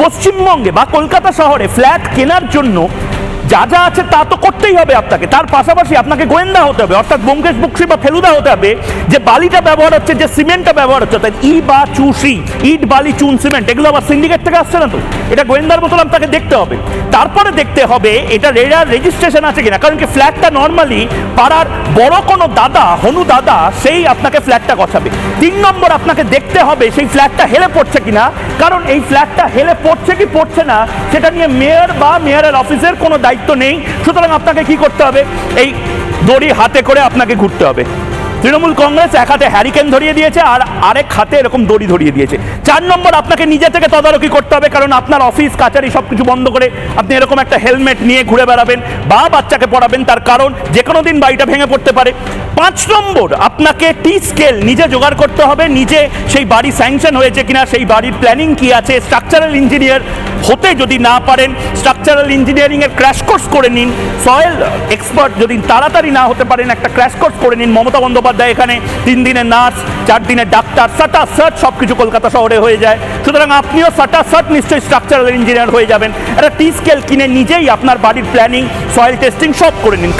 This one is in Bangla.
পশ্চিমবঙ্গে বা কলকাতা শহরে ফ্ল্যাট কেনার জন্য যা যা আছে তা তো করতেই হবে আপনাকে, তার পাশাপাশি আপনাকে গোয়েন্দা হতে হবে, অর্থাৎ ব্যোমকেশ বক্সি বা ফেলুদা হতে হবে যে বালিটা ব্যবহার হচ্ছে, যে সিমেন্টটা ব্যবহার হচ্ছে, অর্থাৎ ই বা চুষি, ইট বালি চুন সিমেন্ট, এগুলো আবার সিন্ডিকেট থেকে আসছে না তো, এটা গোয়েন্দার মতন আপনাকে দেখতে হবে। তারপরে দেখতে হবে এটা রেডার রেজিস্ট্রেশন আছে কিনা, কারণ কি ফ্ল্যাটটা নর্মালি পাড়ার বড় কোনো দাদা, হনু দাদা, সেই আপনাকে ফ্ল্যাটটা গছাবে। 3 নম্বর আপনাকে দেখতে হবে সেই ফ্ল্যাটটা হেলে পড়ছে কিনা, কারণ এই ফ্ল্যাটটা হেলে পড়ছে কি পড়ছে না সেটা নিয়ে মেয়র বা মেয়রের অফিসের কোনো দায়িত্ব নেই। সুতরাং আপনাকে কি করতে হবে, এই দড়ি হাতে করে আপনাকে ঘুরতে হবে। তৃণমূল কংগ্রেস এক হাতে হ্যারিকেন ধরিয়ে দিয়েছে আর আরেক হাতে এরকম দড়ি ধরিয়ে দিয়েছে। 4 নম্বর আপনাকে নিজে থেকে তদারকি করতে হবে, কারণ আপনার অফিস কাচারি সব কিছু বন্ধ করে আপনি এরকম একটা হেলমেট নিয়ে ঘুরে বেড়াবেন বা বাচ্চাকে পড়াবেন, তার কারণ যে কোনো দিন বাড়িটা ভেঙে পড়তে পারে। 5 নম্বর আপনাকে টি স্কেল নিজে জোগাড় করতে হবে, নিজে সেই বাড়ি স্যাংশন হয়েছে কিনা, সেই বাড়ির প্ল্যানিং কি আছে, স্ট্রাকচারাল ইঞ্জিনিয়ার হতে যদি না পারেন স্ট্রাকচারাল ইঞ্জিনিয়ারিংয়ের ক্র্যাশ কোর্স করে নিন, সয়েল এক্সপার্ট যদি তাড়াতাড়ি না হতে পারেন একটা ক্র্যাশ কোর্স করে নিন। মমতা বন্দ্যোপাধ্যায় এখানে 3 দিনের নার্স, 4 দিনের ডাক্তার, সাটা সাট সব কিছু কলকাতা শহরে হয়ে যায়। সুতরাং আপনিও সাটা সাট নিশ্চয়ই স্ট্রাকচারাল ইঞ্জিনিয়ার হয়ে যাবেন। একটা টি স্কেল কিনে নিজেই আপনার বাড়ির প্ল্যানিং, সয়েল টেস্টিং সব করে নিন।